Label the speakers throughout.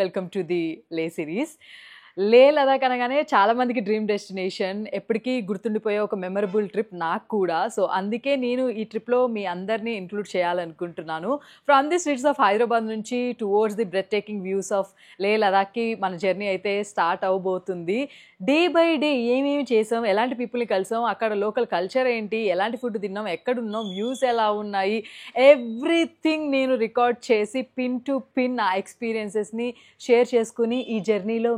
Speaker 1: Welcome to the లే series. లే లదాఖ్ అనగానే చాలామందికి డ్రీమ్ డెస్టినేషన్, ఎప్పటికీ గుర్తుండిపోయే ఒక మెమరబుల్ ట్రిప్ నాకు కూడా. సో అందుకే నేను ఈ ట్రిప్లో మీ అందరినీ ఇంక్లూడ్ చేయాలనుకుంటున్నాను. From the streets of Hyderabad నుంచి towards the breathtaking views of Leh లదాఖ్కి మన జర్నీ అయితే స్టార్ట్ అవబోతుంది. డే బై డే ఏమేమి చేసాం, ఎలాంటి పీపుల్ని కలిసాం, అక్కడ లోకల్ కల్చర్ ఏంటి, ఎలాంటి ఫుడ్ తిన్నాం, ఎక్కడున్నాం, వ్యూస్ ఎలా ఉన్నాయి, ఎవ్రీథింగ్ నేను రికార్డ్ చేసి పిన్ టు పిన్ ఆ ఎక్స్పీరియన్సెస్ని షేర్ చేసుకుని ఈ జర్నీలో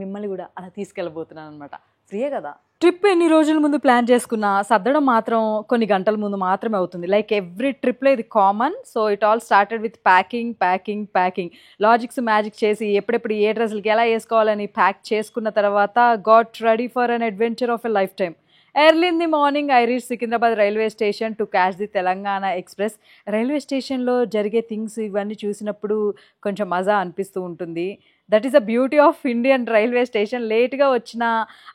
Speaker 1: మిమ్మల్ని కూడా అలా తీసుకెళ్ళబోతున్నాను అనమాట. ఫ్రీయే కదా. ట్రిప్ ఎన్ని రోజుల ముందు ప్లాన్ చేసుకున్నా సర్దడం మాత్రం కొన్ని గంటల ముందు మాత్రమే అవుతుంది. లైక్ ఎవ్రీ ట్రిప్లో ఇది common. So it all started with packing logics magic చేసి ఎప్పుడెప్పుడు ఏ డ్రెస్సులకి ఎలా వేసుకోవాలని ప్యాక్ చేసుకున్న తర్వాత got ready for an adventure of a life time. Early in the morning I reach Secunderabad railway station to catch the Telangana express. Railway స్టేషన్లో జరిగే things ఇవన్నీ చూసినప్పుడు కొంచెం మజా అనిపిస్తూ ఉంటుంది. That is the beauty of Indian railway station. లేట్గా వచ్చిన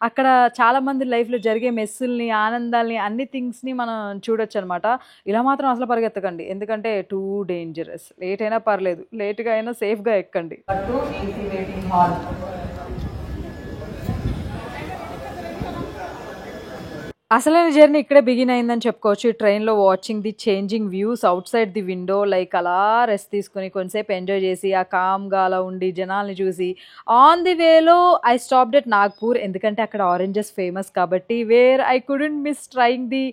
Speaker 1: అక్కడ చాలామంది లైఫ్లో జరిగే మెస్సుల్ని, ఆనందాల్ని, అన్ని థింగ్స్ని మనం చూడొచ్చు అనమాట. ఇలా మాత్రం అసలు పరిగెత్తకండి, ఎందుకంటే టూ డేంజరస్. లేట్ అయినా పర్లేదు, లేట్గా అయినా సేఫ్గా ఎక్కండి. అసలైన జర్నీ ఇక్కడే బిగిన్ అయిందని చెప్పుకోవచ్చు. ట్రైన్లో watching the changing views out side the window, like అలా రెస్ట్ తీసుకుని కొంతసేపు ఎంజాయ్ చేసి ఆ కామ్గా అలా ఉండి జనాల్ని చూసి ఆన్ ది వేలో ఐ స్టాప్డ్ ఎట్ నాగ్పూర్. ఎందుకంటే అక్కడ ఆరెంజెస్ ఫేమస్ కాబట్టి, where I couldn't miss trying the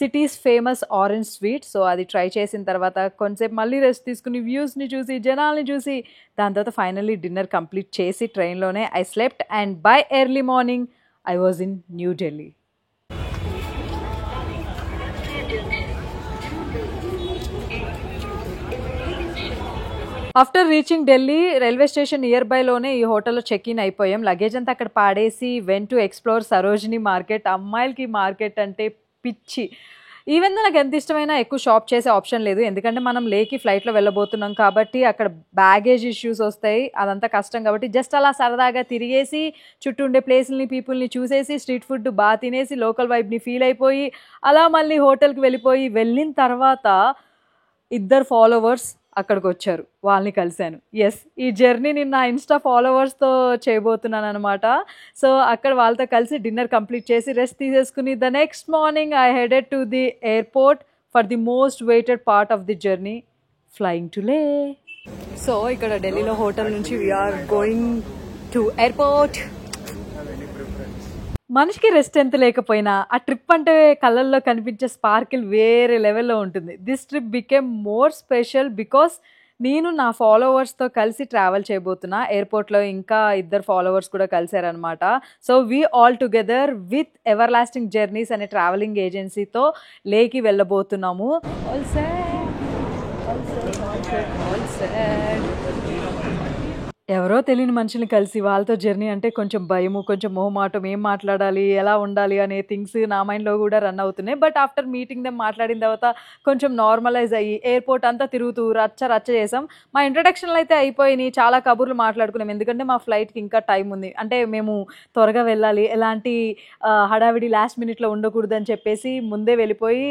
Speaker 1: cities famous orange sweet. So అది ట్రై చేసిన తర్వాత కొంతసేపు మళ్ళీ రెస్ట్ తీసుకుని వ్యూస్ని చూసి జనాల్ని చూసి దాని తర్వాత ఫైనల్లీ డిన్నర్ కంప్లీట్ చేసి ట్రైన్లోనే I slept and by early morning I was in New Delhi. After reaching Delhi railway station near బైలోనే ఈ హోటల్లో చెక్ ఇన్ అయిపోయాం. లగేజ్ అంతా అక్కడ పాడేసి went to explore Sarojini market. అమ్మాయిలకి మార్కెట్ అంటే పిచ్చి. ఈవెన్ నాకు ఎంత ఇష్టమైనా ఎక్కువ షాప్ చేసే ఆప్షన్ లేదు, ఎందుకంటే మనం లేకి ఫ్లైట్లో వెళ్ళబోతున్నాం కాబట్టి అక్కడ బ్యాగేజ్ ఇష్యూస్ వస్తాయి, అదంతా కష్టం కాబట్టి జస్ట్ అలా సరదాగా తిరిగేసి చుట్టూ ఉండే ప్లేస్ని, పీపుల్ని చూసేసి స్ట్రీట్ ఫుడ్ బాగా తినేసి లోకల్ వైబ్ని ఫీల్ అయిపోయి అలా మళ్ళీ హోటల్కి వెళ్ళిన తర్వాత ఇద్దరు ఫాలోవర్స్ అక్కడికి వచ్చారు, వాళ్ళని కలిశాను. ఎస్, ఈ జర్నీని నా ఇన్స్టా ఫాలోవర్స్తో చేయబోతున్నాను అనమాట. సో అక్కడ వాళ్ళతో కలిసి డిన్నర్ కంప్లీట్ చేసి రెస్ట్ తీసేసుకుని the next morning I headed to the airport for the most waited part of the journey, flying to Leh. So ఇక్కడ ఢిల్లీలో హోటల్ నుంచి వీఆర్ గోయింగ్ టు ఎయిర్పోర్ట్. మనిషికి రెస్ట్ ఎంత లేకపోయినా ఆ ట్రిప్ అంటే కళ్ళల్లో కనిపించే స్పార్కిల్ వేరే లెవెల్లో ఉంటుంది. This trip became more special because నేను నా ఫాలోవర్స్తో కలిసి ట్రావెల్ చేయబోతున్నా. ఎయిర్పోర్ట్లో ఇంకా ఇద్దరు ఫాలోవర్స్ కూడా కలిశారనమాట. So we all together with everlasting journeys అనే ట్రావెలింగ్ ఏజెన్సీతో లేకి వెళ్ళబోతున్నాము. All set. ఎవరో తెలియని మనుషుల్ని కలిసి వాళ్ళతో జర్నీ అంటే కొంచెం భయము, కొంచెం మొహమాటం, ఏం మాట్లాడాలి, ఎలా ఉండాలి అనే థింగ్స్ నా మైండ్లో కూడా రన్ అవుతున్నాయి. బట్ ఆఫ్టర్ మీటింగ్ దెమ్, మాట్లాడిన తర్వాత కొంచెం నార్మలైజ్ అయ్యి ఎయిర్పోర్ట్ అంతా తిరుగుతూ రచ్చ చేసాం. మా ఇంట్రడక్షన్లు అయితే అయిపోయినాయి, చాలా కబుర్లు మాట్లాడుకున్నాం, ఎందుకంటే మా ఫ్లైట్కి ఇంకా టైం ఉంది. అంటే మేము త్వరగా వెళ్ళాలి, ఎలాంటి హడావిడి లాస్ట్ మినిట్లో ఉండకూడదని చెప్పేసి ముందే వెళ్ళిపోయి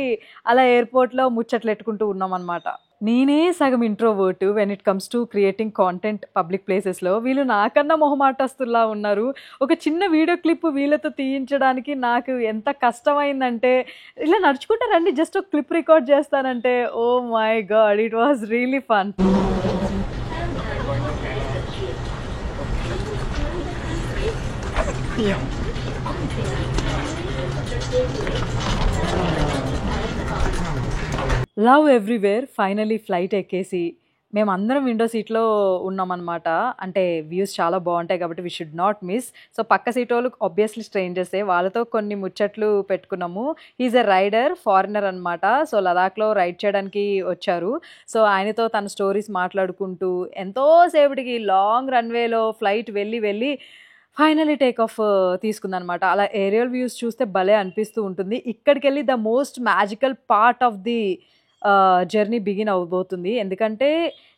Speaker 1: అలా ఎయిర్పోర్ట్లో ముచ్చట్లు ఎట్టుకుంటూ ఉన్నాం అనమాట. నేనే సగం introvert when it comes to creating content public ప్లేసెస్లో. వీళ్ళు నాకన్నా మొహమాటస్తుల్లా ఉన్నారు. ఒక చిన్న వీడియో క్లిప్ వీళ్ళతో తీయించడానికి నాకు ఎంత కష్టమైందంటే, ఇలా నడుచుకుంటా రండి జస్ట్ ఒక క్లిప్ రికార్డ్ చేస్తానంటే, oh my god, it was really fun. Love everywhere. Finally flight ఎక్కేసి మేమందరం విండో సీట్లో ఉన్నామన్నమాట. అంటే వ్యూస్ చాలా బాగుంటాయి కాబట్టి we should not miss. So పక్క సీట్ వాళ్ళు ఆబ్వియస్లీ స్ట్రేంజర్సే, వాళ్ళతో కొన్ని ముచ్చట్లు పెట్టుకున్నాము. హీజ్ ఎ రైడర్, ఫారినర్ అనమాట. సో లదాఖ్లో రైడ్ చేయడానికి వచ్చారు. సో ఆయనతో తన స్టోరీస్ మాట్లాడుకుంటూ ఎంతోసేపటికి లాంగ్ రన్వేలో ఫ్లైట్ వెళ్ళి ఫైనలీ టేక్ ఆఫ్ తీసుకుందనమాట. అలా ఏరియల్ వ్యూస్ చూస్తే భలే అనిపిస్తూ ఉంటుంది. ఇక్కడికి వెళ్ళి the most magical part of the journey begin అవబోతుంది, ఎందుకంటే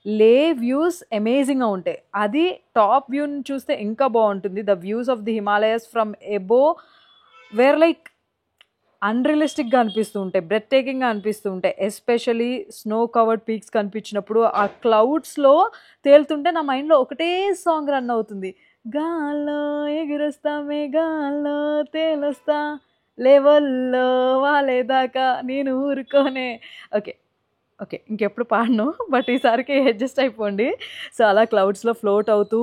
Speaker 1: లే వ్యూస్ అమేజింగ్గా ఉంటాయి. అది టాప్ వ్యూని చూస్తే ఇంకా బాగుంటుంది. The views of the Himalayas from above where like అన్‌రియలిస్టిక్‌గా అనిపిస్తూ ఉంటాయి. బ్రెత్ టేకింగ్‌గా అనిపిస్తూ ఉంటాయి. ఎస్పెషల్లీ స్నో కవర్డ్ పీక్స్ కనిపించినప్పుడు ఆ క్లౌడ్స్‌లో తేలుతుంటే నా మైండ్‌లో ఒకటే సాంగ్ రన్ అవుతుంది. గాల్లో ఎగిరొస్తా మేఘాల్లో తేలొస్తా లెవెల్‌లో వాలేదాకా నేను ఊరుకోనే. ఓకే. ఓకే. ఇంకెప్పుడు పాడను. బట్ ఈసారికి అడ్జస్ట్ అయిపోండి. సో, అలా క్లౌడ్స్‌లో ఫ్లోట్ అవుతూ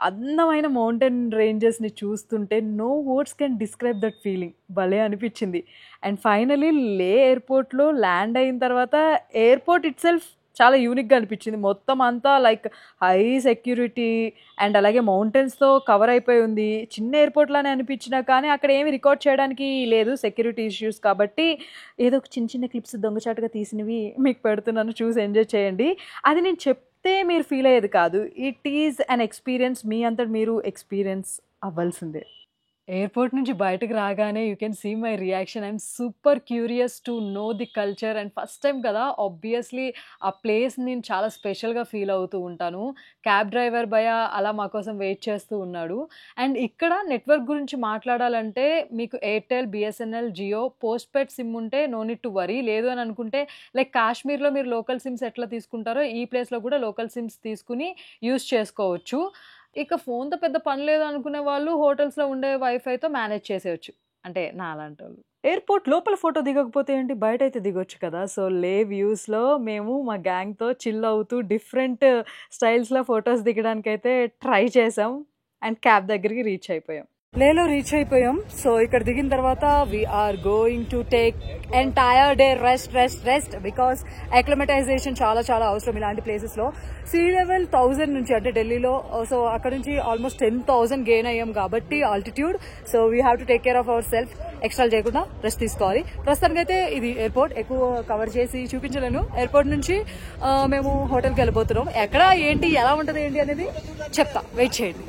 Speaker 1: అందమైన మౌంటైన్ రేంజెస్‌ని చూస్తుంటే no words can describe that feeling. భలే అనిపిచ్చింది. అండ్ ఫైనల్లీ లే ఎయిర్‌పోర్ట్‌లో ల్యాండ్ అయిన తర్వాత ఎయిర్‌పోర్ట్ ఇట్‌సెల్ఫ్ చాలా యూనిక్‌గా అనిపిచ్చింది. మొత్తం అంతా లైక్ హై సెక్యూరిటీ అండ్ అలాగే మౌంటైన్స్‌తో కవర్ అయిపోయి ఉంది. చిన్న ఎయిర్‌పోర్ట్ లానే అనిపించినా కానీ అక్కడ ఏమి రికార్డ్ చేయడానికి లేదు సెక్యూరిటీ ఇష్యూస్ కాబట్టి ఏదో ఒక చిన్న చిన్న క్లిప్స్ దొంగచాటుగా తీసినవి మీకు పెడుతున్నాను. చూసి ఎంజాయ్ చేయండి. అది నేను చెప్తే మీరు ఫీల్ అయ్యేది కాదు. It is an experience. మీ అంతట మీరు ఎక్స్‌పీరియన్స్ అవ్వాల్సిందే. ఎయిర్‌పోర్ట్ నుంచి బయటకి రాగానే you can see my reaction. I'm super curious to know the culture and first time కదా! ఆబ్వియస్‌లీ ఆ ప్లేస్‌ని నేను చాలా స్పెషల్‌గా ఫీల్ అవుతూ ఉంటాను. క్యాబ్ డ్రైవర్ భయ్య అలా మా కోసం వెయిట్ చేస్తూ ఉన్నాడు. అండ్ ఇక్కడ నెట్వర్క్ గురించి మాట్లాడాలంటే మీకు Airtel, BSNL, Jio postpaid SIM ఉంటే నో నీడ్ టు వరీ. లేదు అని అనుకుంటే లైక్ కాశ్మీర్‌లో మీరు లోకల్ సిమ్స్ ఎట్లా తీసుకుంటారో ఈ ప్లేస్‌లో కూడా లోకల్ సిమ్స్ తీసుకొని యూజ్ చేసుకోవచ్చు. ఇక ఫోన్‌తో పెద్ద పని లేదనుకునే వాళ్ళు హోటల్స్‌లో ఉండే వైఫైతో మేనేజ్ చేసేయొచ్చు. అంటే నాలాంటోళ్ళు. ఎయిర్‌పోర్ట్ లోపల ఫోటో దిగకపోతే ఏంటి? బయటైతే దిగొచ్చు కదా! సో, లే వ్యూస్‌లో మేము మా గ్యాంగ్‌తో చిల్ అవుతూ డిఫరెంట్ స్టైల్స్‌లో ఫోటోస్ దిగడానికైతే ట్రై చేసాం. అండ్ క్యాబ్ దగ్గరికి రీచ్ అయిపోయాం. లేలో రీచ్ అయిపోయాం. సో, ఇక్కడ దిగిన తర్వాత we are going to take entire day rest because acclimatisation చాలా చాలా అవసరం ఇలాంటి ప్లేసెస్‌లో. సీ లెవెల్ 1000 నుంచి అంటే ఢిల్లీలో సో, అక్కడ నుంచి ఆల్మోస్ట్ 10,000 గెయిన్ అయ్యాం కాబట్టి altitude. So, we have to take care of our self. Extra చేయకుండా రెస్ట్ తీసుకోవాలి. ప్రస్తుతానికైతే ఇది ఎయిర్‌పోర్ట్ ఎక్కువ కవర్ చేసి చూపించలేను. ఎయిర్‌పోర్ట్ నుంచి మేము హోటల్‌కి వెళ్ళిపోతున్నాం. ఎక్కడ ఏంటి ఎలా ఉంటది ఏంటి అనేది చెప్తా. వెయిట్ చేయండి.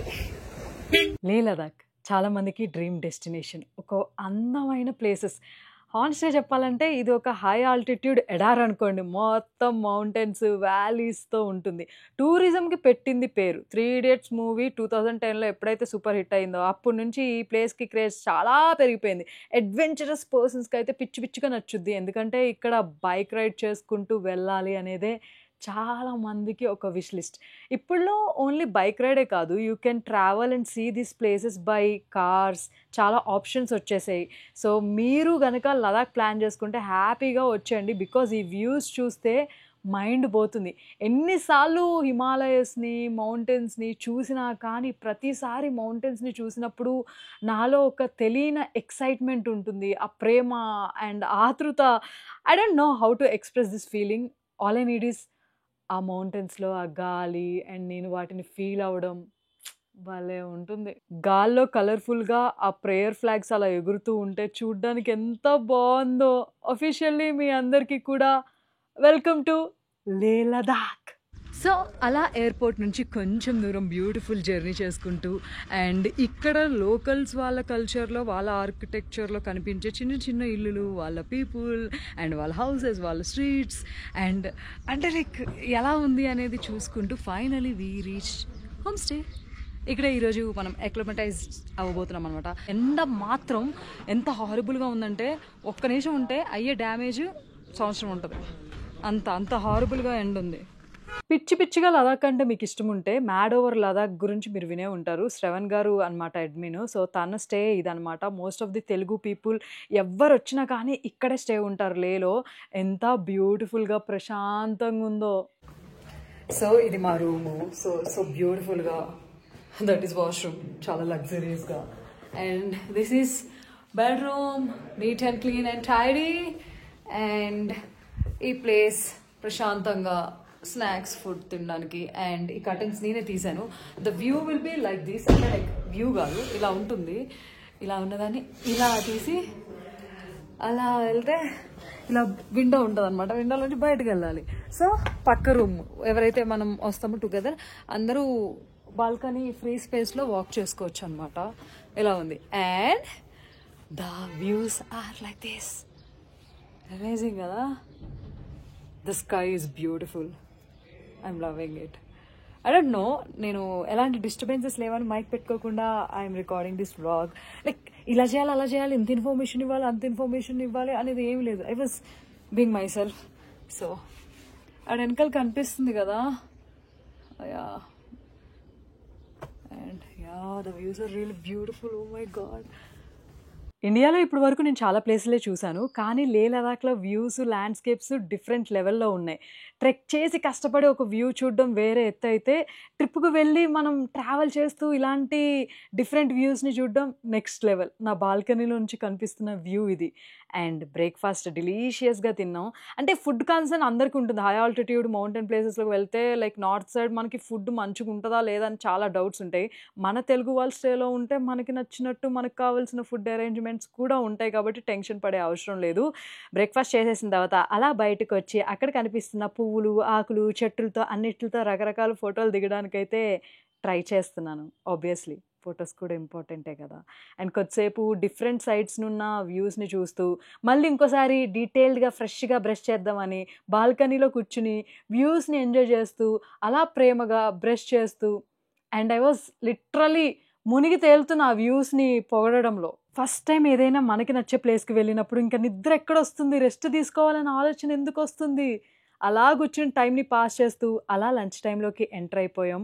Speaker 1: లే లదాఖ్ చాలా మందికి డ్రీమ్ డెస్టినేషన్. ఒక అందమైన ప్లేసెస్. హానెస్ట్‌గా చెప్పాలంటే ఇది ఒక హై ఆల్టిట్యూడ్ ఎడారి అనుకోండి. మొత్తం మౌంటైన్స్, వ్యాలీస్‌తో ఉంటుంది. టూరిజంకి పెట్టింది పేరు. 'త్రీ ఇడియట్స్' మూవీ 2010లో ఎప్పుడైతే సూపర్ హిట్ అయిందో అప్పటి నుంచి ఈ ప్లేస్‌కి క్రేజ్ చాలా పెరిగిపోయింది. అడ్వెంచరస్ పర్సన్స్‌కి అయితే పిచ్చి పిచ్చిగా నచ్చుద్ది. ఎందుకంటే ఇక్కడ బైక్ రైడ్ చేసుకుంటూ వెళ్ళాలి అనేదే చాలా మందికి ఒక విష్ లిస్ట్. ఇప్పుడులో ఓన్లీ బైక్ రైడే కాదు. You can travel and see these places by cars. చాలా ఆప్షన్స్ వచ్చేసాయి. సో, మీరు గనక లదాఖ్ ప్లాన్ చేసుకుంటే హ్యాపీగా వచ్చేయండి. బికాజ్ ఈ వ్యూస్ చూస్తే మైండ్ పోతుంది. ఎన్నిసార్లు హిమాలయస్‌ని, మౌంటైన్స్‌ని చూసినా కానీ ప్రతిసారి మౌంటైన్స్‌ని చూసినప్పుడు నాలో ఒక తెలియని ఎక్సైట్‌మెంట్ ఉంటుంది. ఆ ప్రేమ అండ్ ఆతృత. I don't know how to express this feeling. All I need is ఆ మౌంటైన్స్‌లో ఆ గాలి అండ్ నేను వాటిని ఫీల్ అవ్వడం భలే ఉంటుంది. గాల్లో కలర్‌ఫుల్‌గా ఆ ప్రేయర్ ఫ్లాగ్స్ అలా ఎగురుతూ ఉంటే చూడ్డానికి ఎంత బావుందో. అఫీషియల్లీ మీ అందరికీ కూడా వెల్కమ్ టు లే లదాఖ్. సో, అలా ఎయిర్‌పోర్ట్ నుంచి కొంచెం దూరం బ్యూటిఫుల్ జర్నీ చేసుకుంటూ అండ్ ఇక్కడ లోకల్స్ వాళ్ళ కల్చర్‌లో, వాళ్ళ ఆర్కిటెక్చర్‌లో కనిపించే చిన్న చిన్న ఇల్లులు, వాళ్ళ పీపుల్ అండ్ వాళ్ళ హౌసెస్, వాళ్ళ స్ట్రీట్స్ అండ్ అంటే లైక్ ఎలా ఉంది అనేది చూసుకుంటూ finally we reach homestay. ఇక్కడ ఈరోజు మనం అక్లిమటైజ్ అవ్వబోతున్నాం అనమాట. ఎండ మాత్రం ఎంత హారబుల్‌గా ఉందంటే ఒక్క నిమిషం ఉంటే అయ్యే డ్యామేజ్ సంవత్సరం ఉంటది. అంత హారబుల్‌గా ఎండ ఉంది. పిచ్చి పిచ్చిగా లదాఖ్ అంటే మీకు ఇష్టం ఉంటే మ్యాడ్ ఓవర్ లదాఖ్ గురించి మీరు వినే ఉంటారు. శ్రవణ్ గారు అనమాట అడ్మిన్. సో, తన స్టే ఇదనమాట. Most of the Telugu people ఎవ్వరొచ్చినా కానీ ఇక్కడే స్టే ఉంటారు లేలో. ఎంత బ్యూటిఫుల్‌గా ప్రశాంతంగా ఉందో. సో, ఇది మా రూము. సో బ్యూటిఫుల్‌గా దట్ ఈస్ వాష్రూమ్ చాలా లగ్జరియస్‌గా and this is bedroom neat and clean and tidy and ఈ ప్లేస్ ప్రశాంతంగా స్నాక్స్ ఫుడ్ తినడానికి అండ్ ఈ కర్టన్స్ నేనే తీసాను. The view will be like this. అంటే లైక్ వ్యూ కాదు ఇలా ఉంటుంది. ఇలా ఉన్నదాన్ని ఇలా తీసి అలా వెళ్తే ఇలా విండో ఉంటుంది అనమాట. విండో నుంచి బయటకు వెళ్ళాలి. సో, పక్క రూమ్ ఎవరైతే మనం వస్తామో టుగెదర్ అందరూ బాల్కనీ ఫ్రీ స్పేస్లో వాక్ చేసుకోవచ్చు అనమాట. ఇలా ఉంది and the views are like this. Amazing కదా. The sky is beautiful. I'm loving it. I don't know, నేను ఎలాంటి డిస్టర్బెన్సెస్ లేవని మైక్ పెట్టుకోకుండా I'm recording this vlog. Like ఇలా చేయాలి అలా చేయాలి, ఇంత ఇన్ఫర్మేషన్ ఇవ్వాలి అంత ఇన్ఫర్మేషన్ ఇవ్వాలి అనేది ఏం లేదు. I was being myself. So అది వెనకాల కనిపిస్తుంది కదా, yeah, and yeah the views are really beautiful. Oh my god. ఇండియాలో ఇప్పటి వరకు నేను చాలా ప్లేసులే చూశాను, కానీ లేహ్ లదాఖ్లో వ్యూస్, ల్యాండ్స్కేప్స్ డిఫరెంట్ లెవెల్లో ఉన్నాయి. ట్రెక్ చేసి కష్టపడి ఒక వ్యూ చూడడం వేరే ఎత్తు అయితే, ట్రిప్కి వెళ్ళి మనం ట్రావెల్ చేస్తూ ఇలాంటి డిఫరెంట్ వ్యూస్ని చూడడం నెక్స్ట్ లెవెల్. నా బాల్కనీలో నుంచి కనిపిస్తున్న వ్యూ ఇది. అండ్ బ్రేక్ఫాస్ట్ డిలీషియస్గా తిన్నాం. అంటే ఫుడ్ కన్సర్న్ అందరికీ ఉంటుంది. హై ఆల్టిట్యూడ్ మౌంటైన్ ప్లేసెస్లోకి వెళ్తే లైక్ నార్త్ సైడ్ మనకి ఫుడ్ మంచిగా ఉంటుందా లేదా అని చాలా డౌట్స్ ఉంటాయి. మన తెలుగు వాళ్ళ స్టేలో ఉంటే మనకి నచ్చినట్టు మనకు కావాల్సిన ఫుడ్ అరేంజ్మెంట్స్ కూడా ఉంటాయి కాబట్టి టెన్షన్ పడే అవసరం లేదు. బ్రేక్ఫాస్ట్ చేసేసిన తర్వాత అలా బయటకు వచ్చి అక్కడ కనిపిస్తున్న పువ్వులు, ఆకులు, చెట్టులతో అన్నిటితో రకరకాల ఫోటోలు దిగడానికైతే ట్రై చేస్తున్నాను. ఆబ్వియస్లీ ఫొటోస్ కూడా ఇంపార్టెంటే కదా. అండ్ కొద్దిసేపు డిఫరెంట్ సైడ్స్ నున్న వ్యూస్ని చూస్తూ మళ్ళీ ఇంకోసారి డీటెయిల్డ్గా ఫ్రెష్గా బ్రష్ చేద్దామని బాల్కనీలో కూర్చుని వ్యూస్ని ఎంజాయ్ చేస్తూ అలా ప్రేమగా బ్రష్ చేస్తూ, అండ్ ఐ వాజ్ లిటరలీ మునిగి తేలుతున్న ఆ వ్యూస్ని పొగడడంలో. ఫస్ట్ టైం ఏదైనా మనకి నచ్చే ప్లేస్కి వెళ్ళినప్పుడు ఇంకా నిద్ర ఎక్కడొస్తుంది, రెస్ట్ తీసుకోవాలన్న ఆలోచన ఎందుకు వస్తుంది? అలా కూర్చుని టైంని పాస్ చేస్తూ అలా లంచ్ టైంలోకి ఎంటర్ అయిపోయాం.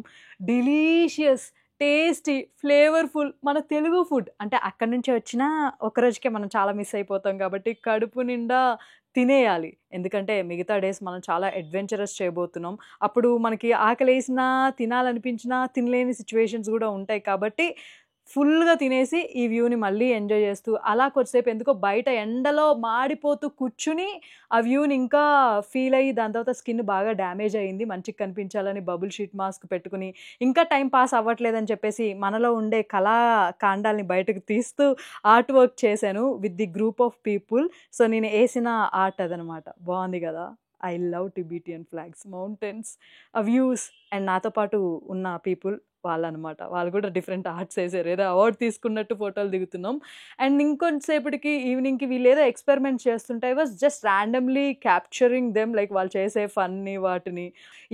Speaker 1: డిలీషియస్, టేస్టీ, ఫ్లేవర్ఫుల్ మన తెలుగు ఫుడ్. అంటే అక్కడి నుంచి వచ్చిన ఒకరోజుకే మనం చాలా మిస్ అయిపోతాం కాబట్టి కడుపు నిండా తినేయాలి. ఎందుకంటే మిగతా డేస్ మనం చాలా అడ్వెంచరస్ చేయబోతున్నాం. అప్పుడు మనకి ఆకలేసినా తినాలనిపించినా తినలేని సిచ్యువేషన్స్ కూడా ఉంటాయి కాబట్టి ఫుల్గా తినేసి ఈ వ్యూని మళ్ళీ ఎంజాయ్ చేస్తూ అలా కొద్దిసేపు ఎందుకో బయట ఎండలో మాడిపోతూ కూర్చుని ఆ వ్యూని ఇంకా ఫీల్ అయ్యి, దాని తర్వాత స్కిన్ బాగా డ్యామేజ్ అయ్యింది. మంచిగా కనిపించాలని బబుల్ షీట్ మాస్క్ పెట్టుకుని ఇంకా టైం పాస్ అవ్వట్లేదని చెప్పేసి మనలో ఉండే కళాకాండాల్ని బయటకు తీస్తూ ఆర్ట్ వర్క్ చేశాను with the group of people. So నేను వేసిన ఆర్ట్ అదనమాట. బాగుంది కదా. I love Tibetan flags, mountains, views. And నాతో పాటు ఉన్న పీపుల్ వాళ్ళనమాట, వాళ్ళు కూడా డిఫరెంట్ ఆర్ట్స్ వేసారు. ఏదో అవార్డు తీసుకున్నట్టు ఫోటోలు దిగుతున్నాం. అండ్ ఇంకొంతసేపటికి ఈవినింగ్కి వీళ్ళు ఏదో ఎక్స్పెరిమెంట్ చేస్తుంటే I was just randomly capturing them, like వాళ్ళు చేసే ఫన్ని వాటిని.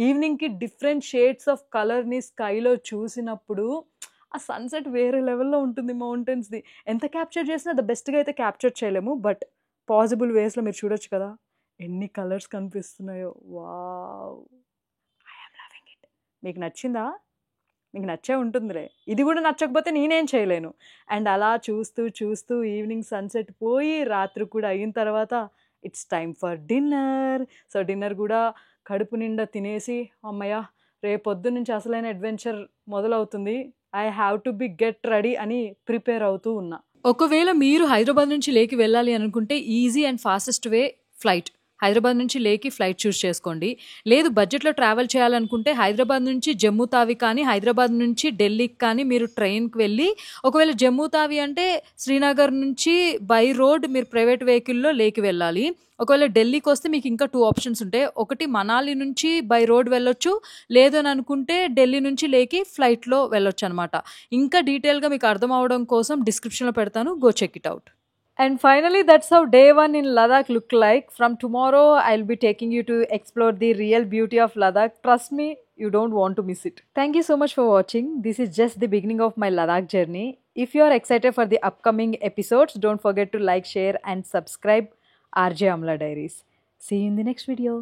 Speaker 1: ఈవినింగ్కి డిఫరెంట్ షేడ్స్ ఆఫ్ కలర్ని స్కైలో చూసినప్పుడు ఆ సన్సెట్ వేరే లెవెల్లో ఉంటుంది మౌంటైన్స్ది. ఎంత క్యాప్చర్ చేసినా ద బెస్ట్గా అయితే క్యాప్చర్ చేయలేము, బట్ పాసిబుల్ వేస్లో మీరు చూడొచ్చు కదా ఎన్ని కలర్స్ కనిపిస్తున్నాయో. Wow, I'm loving it. మీకు నచ్చిందా? మీకు నచ్చే ఉంటుందిలే. ఇది కూడా నచ్చకపోతే నేనేం చేయలేను. అండ్ అలా చూస్తూ చూస్తూ ఈవినింగ్ సన్సెట్ పోయి రాత్రి కూడా అయిన తర్వాత it's time for dinner. So dinner కూడా కడుపు నిండా తినేసి అమ్మయ్య రేపొద్దు నుంచి అసలైన అడ్వెంచర్ మొదలవుతుంది, I have to be get ready అని ప్రిపేర్ అవుతూ ఉన్నా. ఒకవేళ మీరు హైదరాబాద్ నుంచి లేకి వెళ్ళాలి అనుకుంటే easy and fastest way flight. Hyderabad నుంచి లేకి ఫ్లైట్ చూస్ చేసుకోండి. లేదు బడ్జెట్లో ట్రావెల్ చేయాలనుకుంటే హైదరాబాద్ నుంచి జమ్మూ తావి కానీ హైదరాబాద్ నుంచి ఢిల్లీకి కానీ మీరు ట్రైన్కి వెళ్ళి, ఒకవేళ జమ్మూ తావి అంటే శ్రీనగర్ నుంచి బై రోడ్ మీరు ప్రైవేట్ వెహికల్లో లేకి వెళ్ళాలి. ఒకవేళ ఢిల్లీకి వస్తే మీకు ఇంకా 2 ఆప్షన్స్ ఉంటాయి. ఒకటి మనాలి నుంచి బై రోడ్ వెళ్ళొచ్చు, లేదు అని అనుకుంటే ఢిల్లీ నుంచి లేకి ఫ్లైట్లో వెళ్ళొచ్చు అనమాట. ఇంకా డీటెయిల్గా మీకు అర్థం అవడం కోసం డిస్క్రిప్షన్లో పెడతాను, go check it out. And finally, that's how day 1 in Ladakh look like. From tomorrow, I'll be taking you to explore the real beauty of Ladakh. Trust me, you don't want to miss it. Thank you so much for watching. This is just the beginning of my Ladakh journey. If you are excited for the upcoming episodes, don't forget to like, share and subscribe RJ Amla Diaries. See you in the next video.